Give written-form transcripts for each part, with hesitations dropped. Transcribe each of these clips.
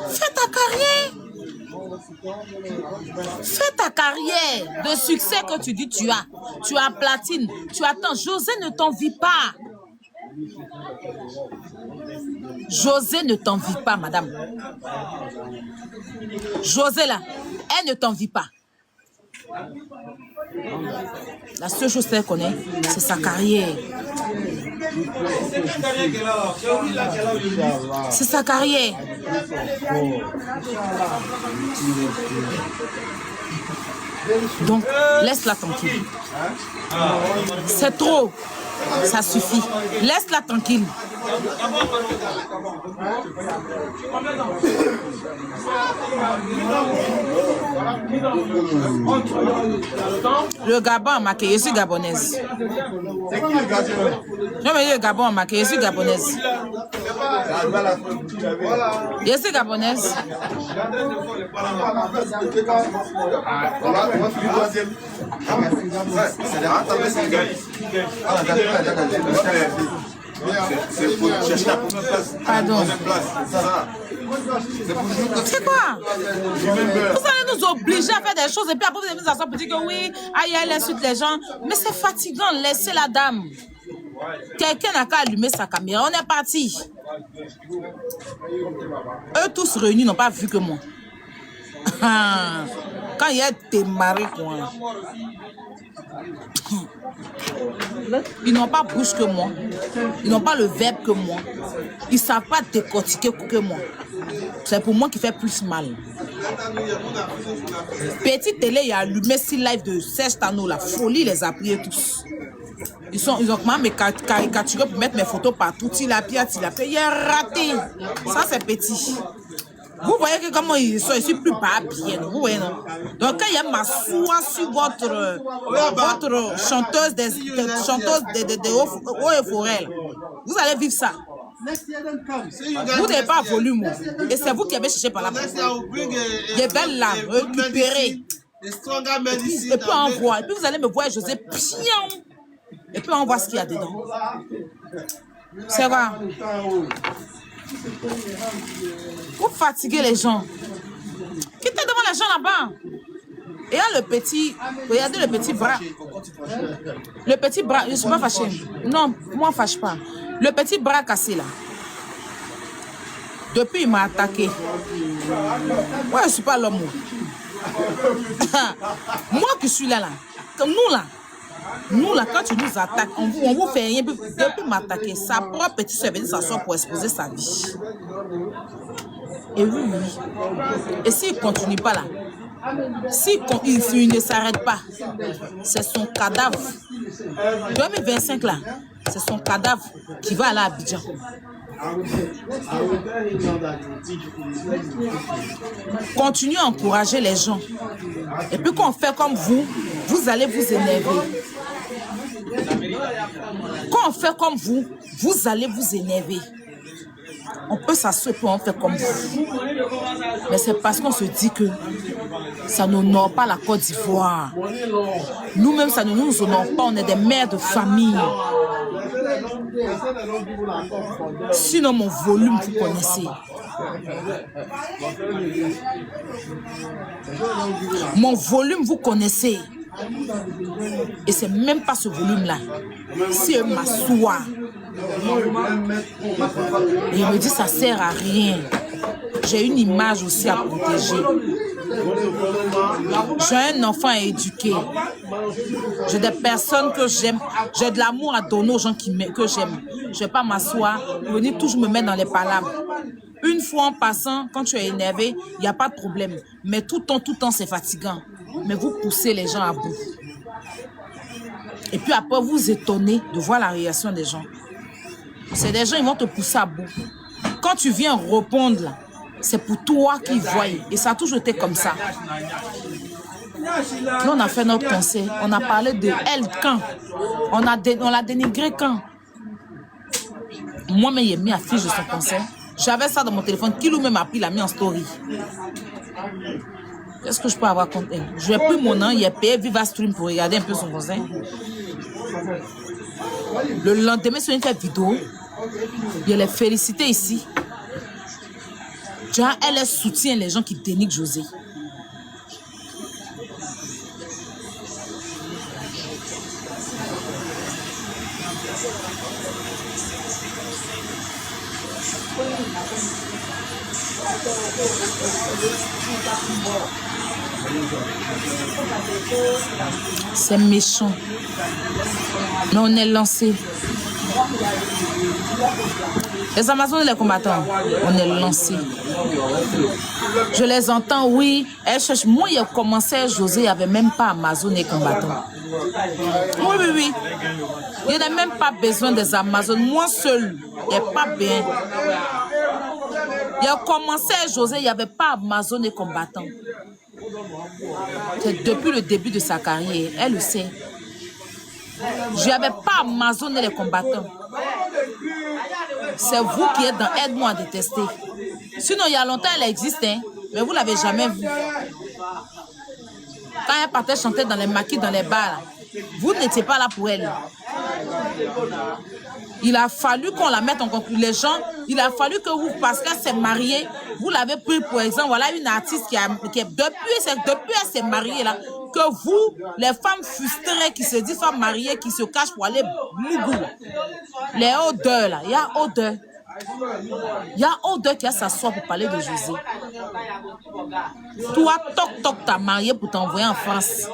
Fais ta carrière. Fais ta carrière de succès que tu dis tu as. Tu as platine. Tu attends. José ne t'envie pas. José ne t'envie pas, madame. José, là, elle ne t'envie pas. La seule chose qu'elle connaît, c'est sa carrière. C'est sa carrière. Donc, laisse-la tranquille. C'est trop. Ça suffit. Laisse-la tranquille. Le Gabon a marqué, je suis gabonaise. Non mais le Gabon a marqué, je suis gabonaise. Je suis gabonaise. Pardon. C'est quoi? Vous allez nous obliger à faire des choses et puis après vous allez nous asseoir pour dire que oui, aïe, elle insulte les gens. Mais c'est fatigant, laissez la dame. Quelqu'un n'a qu'à allumer sa caméra, on est parti. Eux tous réunis n'ont pas vu que moi. Quand il y a démarré quoi. Ils n'ont pas bouche que moi. Ils n'ont pas le verbe que moi. Ils ne savent pas décortiquer que moi. C'est pour moi qui fait plus mal. Petit télé, il a allumé 6 lives de Serge Tano. La folie les a priés tous. Ils ont comment me caricaturé pour mettre mes photos partout. Il a pris, il a raté. Ça, c'est petit. Vous voyez que comment ils sont ici plus bas bien, vous voyez non? Donc quand il y a ma soie sur votre chanteuse des hauts et forêts, vous allez vivre ça. Vous n'avez pas volume. Et c'est vous qui avez cherché par la porte. Des belles larmes récupérées. Et puis on voit. Et puis vous allez me voir José pion. Et puis on voit ce qu'il y a dedans. C'est vrai. Vous fatiguez les gens. Quittez devant les gens là-bas. Et là, le petit, regardez le petit bras. Le petit bras, je ne suis pas fâchée. Non, moi, fâche pas. Le petit bras cassé là. Depuis, il m'a attaqué. Moi, je ne suis pas l'homme. Moi qui suis là, comme nous là, quand tu nous attaques, on vous fait rien. Depuis m'attaquer, sa propre petite soeur venait s'asseoir pour exposer sa vie. Et oui. Et s'il ne continue pas là, s'il ne s'arrête pas, c'est son cadavre. 2025 là, c'est son cadavre qui va aller à Abidjan. Continuez à encourager les gens. Et puis quand on fait comme vous, vous allez vous énerver. Quand on fait comme vous, vous allez vous énerver. On peut s'asseoir et on fait comme vous. Mais c'est parce qu'on se dit que ça n'honore pas la Côte d'Ivoire. Nous-mêmes, ça ne nous honore pas. On est des mères de famille. Sinon, mon volume, vous connaissez. Mon volume, vous connaissez. Et c'est même pas ce volume-là. Si eux m'assoient, et il me dit ça sert à rien. J'ai une image aussi à protéger. J'ai un enfant à éduquer. J'ai des personnes que j'aime. J'ai de l'amour à donner aux gens que j'aime. Je ne vais pas m'asseoir, venir toujours me mettre dans les palabres. Une fois en passant, quand tu es énervé, il n'y a pas de problème. Mais tout le temps, c'est fatigant. Mais vous poussez les gens à bout. Et puis après, vous étonnez de voir la réaction des gens. C'est des gens, ils vont te pousser à bout. Quand tu viens répondre, là, c'est pour toi qu'ils voient. Et ça a toujours été comme ça. Nous, on a fait notre conseil. On a parlé de elle quand. On l'a dénigré quand. Moi-même, j'ai mis affiche de son conseil. J'avais ça dans mon téléphone. Kilou même a pris, l'a mis en story. Qu'est-ce que je peux avoir contre elle? Je n'ai plus mon nom, il a payé Viva Stream pour regarder un peu son conseil. Le lendemain, sur une vidéo, il y a les félicité ici. Genre, elle soutient les gens qui dénigrent José. C'est méchant. Mais on est lancé. Les Amazones et les combattants, on est lancé. Je les entends, oui. Elles cherchent. Moi, il a commencé, José, il n'y avait même pas Amazones et combattants. Oui, oui, oui. Il n'y a même pas besoin des Amazones. Moi seul, il n'y a pas bien. Il a commencé, José, il n'y avait pas Amazones et combattants. C'est depuis le début de sa carrière, elle le sait. Je n'avais pas Amazon et les combattants. C'est vous qui êtes dans Aide-moi à détester. Sinon, il y a longtemps, elle existe, hein, mais vous ne l'avez jamais vue. Quand elle partait chanter dans les maquis, dans les bars, vous n'étiez pas là pour elle. Il a fallu qu'on la mette en concurrence. Les gens, il a fallu que vous, parce qu'elle s'est mariée, vous l'avez pris pour exemple. Voilà une artiste qui depuis elle s'est mariée là, que vous, les femmes frustrées qui se disent femmes mariées, qui se cachent pour aller mougou. Les odeurs là, il y a odeur. Il y a odeur qui a s'asseoir pour parler de José. Toi, toc-toc, t'as marié pour t'envoyer en France.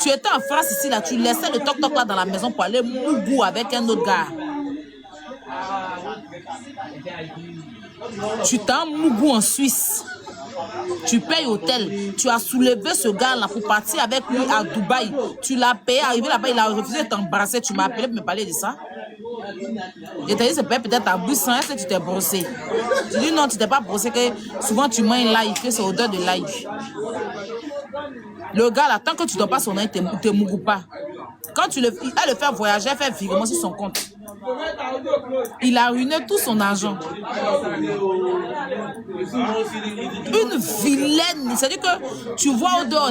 Tu étais en France ici, là, tu laissais le toc-toc là dans la maison pour aller mougou avec un autre gars. Tu t'es en mougou en Suisse. Tu payes hôtel. Tu as soulevé ce gars-là pour partir avec lui à Dubaï. Tu l'as payé, arrivé là-bas, il a refusé de t'embrasser. Tu m'as appelé pour me parler de ça. Et t'as dit, c'est peut-être ta bouche sans que tu t'es brossé. Tu dis non, tu t'es pas brossé, que souvent tu manges l'ail, que c'est odeur de l'ail. Le gars là, tant que tu ne donnes pas son nom, il ne te mougou pas. Quand elle le fait voyager, elle fait virement sur son compte. Il a ruiné tout son argent. Une vilaine. C'est-à-dire que tu vois au-dehors,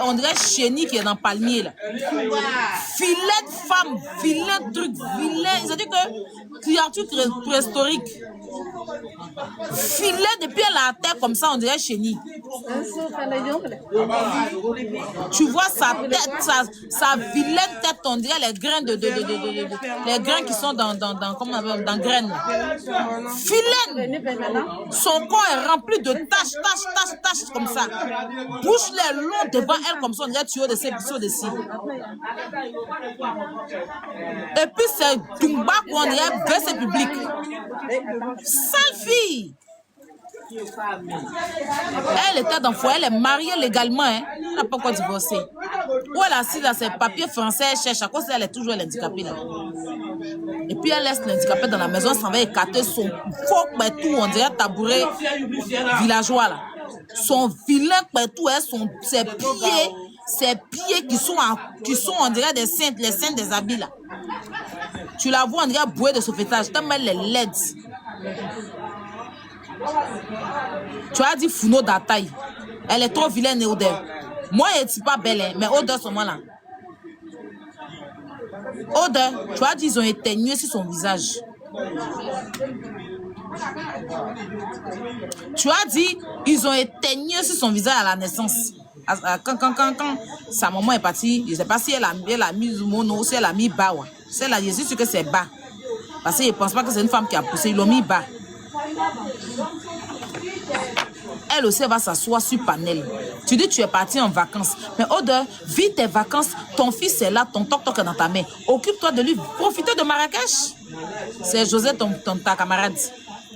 on dirait Chéni qui est dans Palmier. Là. Vilaine femme, vilain truc, vilain. C'est-à-dire que créature préhistorique. Vilaine, depuis elle a la tête comme ça, on dirait Chéni. Tu vois sa tête, sa vilaine tête, on dirait les grains les grains qui sont dans graines. Vilaine. Son corps est rempli de taches comme ça. Bouche les longs devant elle comme ça, on dirait tuyau de ses bisous de ci. Et puis c'est Tumba qu'on dirait baisse public. Sale fille. Elle était dans le foyer, elle est mariée légalement, hein. Elle n'a pas encore divorcé. Où elle est assise dans ses papiers français, elle cherche, à cause elle est toujours handicapée là. Et puis elle laisse l'handicapé dans la maison, elle s'en va écarter son faux pétou, on dirait tabouret villageois là. Son vilain pétou, ses pieds qui sont on dirait des saintes, les saintes des habits là. Tu la vois, on dirait bouée de sauvetage, tellement elle est laide. Tu as dit Founo d'Ataï. Elle est trop vilaine et odeur. Moi, elle n'est pas belle, hein, mais odeur, ce moment-là. Odeur, tu as dit ils ont éteigné sur son visage. Tu as dit ils ont éteigné sur son visage à la naissance. Quand sa maman est partie, je ne sais pas si elle a mis mono, si elle a mis bas. C'est là, je suis sûr que c'est bas. Parce qu'ils ne pensent pas que c'est une femme qui a poussé, ils l'ont mis bas. Elle aussi va s'asseoir sur panel. Tu dis tu es parti en vacances. Mais Odeur, vis tes vacances. Ton fils est là, ton toc-toc est dans ta main. Occupe-toi de lui. Profitez de Marrakech. C'est José, ta camarade.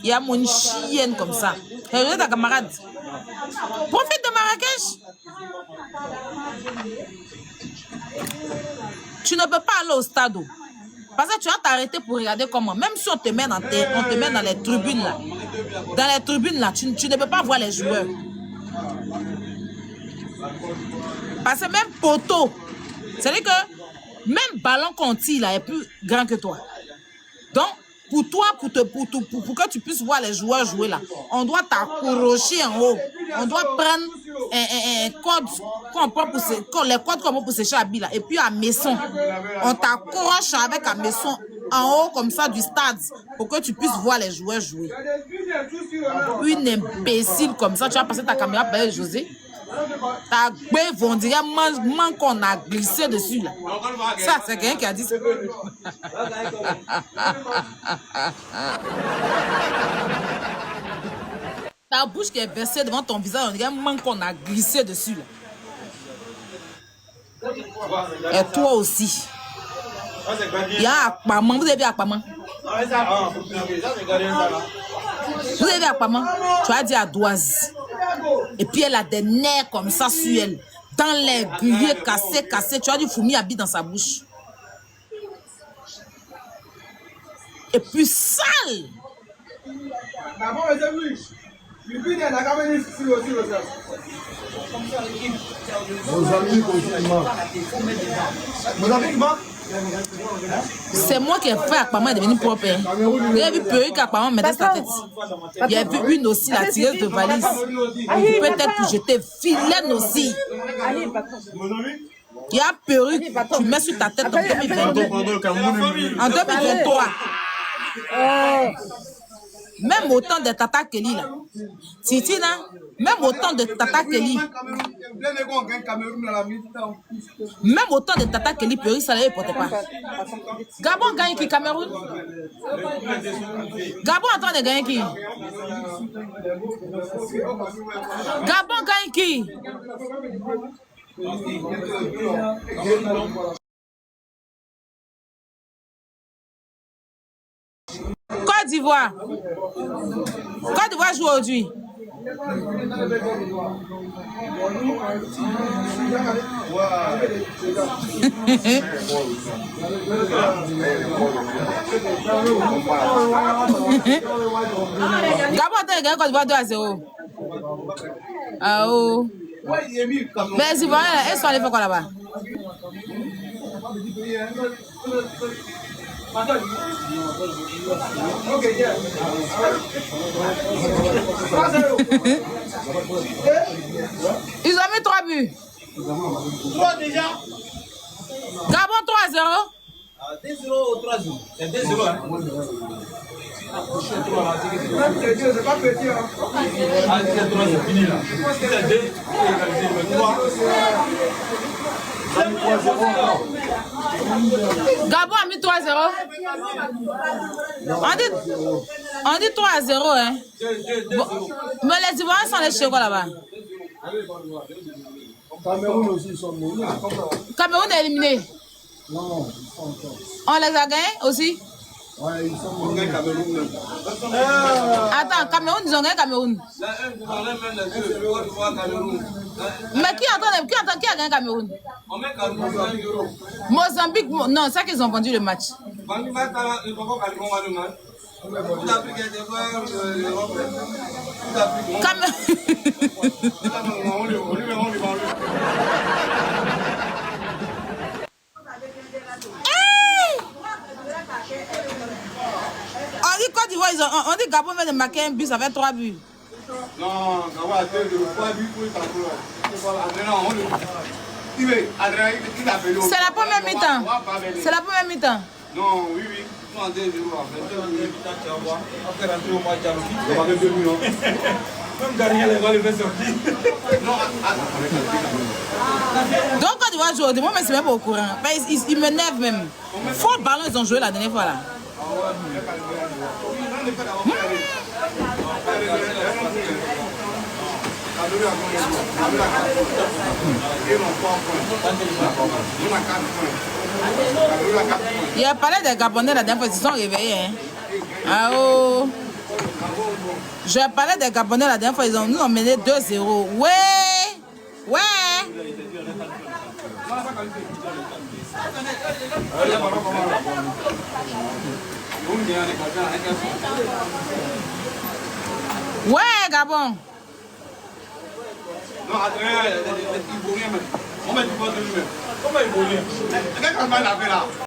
Il y a mon chienne comme ça. C'est José, ta camarade. Profite de Marrakech. Tu ne peux pas aller au stade. Parce que tu vas t'arrêter pour regarder comment. Même si on te met dans les tribunes là. Dans les tribunes là, tu ne peux pas voir les joueurs. Parce que même poteau, c'est-à-dire que même ballon qu'on tire là est plus grand que toi. Donc, pour toi, pour que tu puisses voir les joueurs jouer là, on doit t'accrocher en haut. On doit prendre un code qu'on prend pour les codes qu'on prend pour sécher à billes là. Et puis à Maison, on t'accroche avec un Maison en haut comme ça du stade pour que tu puisses voir les joueurs jouer. Une imbécile comme ça, tu vas passer ta caméra par José. Ta bœuf, on dirait man qu'on a glissé dessus là. Ça, c'est quelqu'un qui a dit ça. Ta bouche qui est versée devant ton visage, on dirait man qu'on a glissé dessus là. Et toi aussi. Il y a Akpaman. Vous avez vu Akpaman? Vous avez vu Akpaman? Tu as dit à Doise. Et puis elle a des nerfs comme ça sur elle. Dans les grillés cassés. Tu as du fourmi habite dans sa bouche. Et puis sale. C'est moi qui ai fait Akpaman devenir propre. Vous avez vu Perruque Akpaman mettait sa tête. Il y a vu une aussi, la tireuse de valise. Peut-être pour jeter vilaine aussi. Il y a Perruque, tu mets sur ta tête en 2022. En 2023. Même autant de Tata Kelly là. Titi là, même autant de Tata Kelly. Même autant de Tata Kelly, Perruque, ça ne les porte pas. Gabon gagne qui, Cameroun? Gabon est en train de gagner qui? Gabon gagne qui? Côte d'Ivoire. Côte d'Ivoire joue aujourd'hui. Gabon a gagné Côte d'Ivoire 2-0. Ah oh. Mais les Ivoiriens, ils sont allés faire quoi là-bas? Ils ont mis 3 buts. 3 déjà. Gabon 3-0. 2-0 ou 3-0. C'est 2-0. C'est pas petit. Ah, c'est 3, c'est fini là. C'est 2, c'est 3. Gabon a mis 3-0. On dit 3-0, hein. Bon, mais les Ivoiriens sont les chez quoi là-bas? Cameroun aussi, ils sont menés. Cameroun est éliminé. Non, On les a gagnés aussi? ouais, ils sont menés. Attends, Cameroun, ils ont gagné Cameroun. Mais qui a gagné Cameroun? Mozambique, non, c'est qu'ils ont vendu le match. On dit Côte d'Ivoire, on dit Gabon vient de marquer un but, ça fait 3 buts. Non, Gabon a 3 buts pour C'est la première mi-temps. C'est la première mi-temps. Non, oui, oui. Non, 2-0 après rentrer au match, il va 2 buts, non? Même gagner les balles, il va sortir. Donc Côte d'Ivoire joue, moi je ne suis même pas au courant. Ils m'énervent même. Faut le ballon, ils ont joué la dernière fois là. Il a parlé des Gabonais la dernière fois, ils se sont réveillés. Hein. Ah oh. Je parlais des Gabonais la dernière fois, nous ont mené 2-0. Ouais. Ouais. Ouais, Gabon. Non, Adrien, il ne vaut rien. On met du poids de lui-même. Comment il vaut rien? Qu'est-ce qu'on va faire là?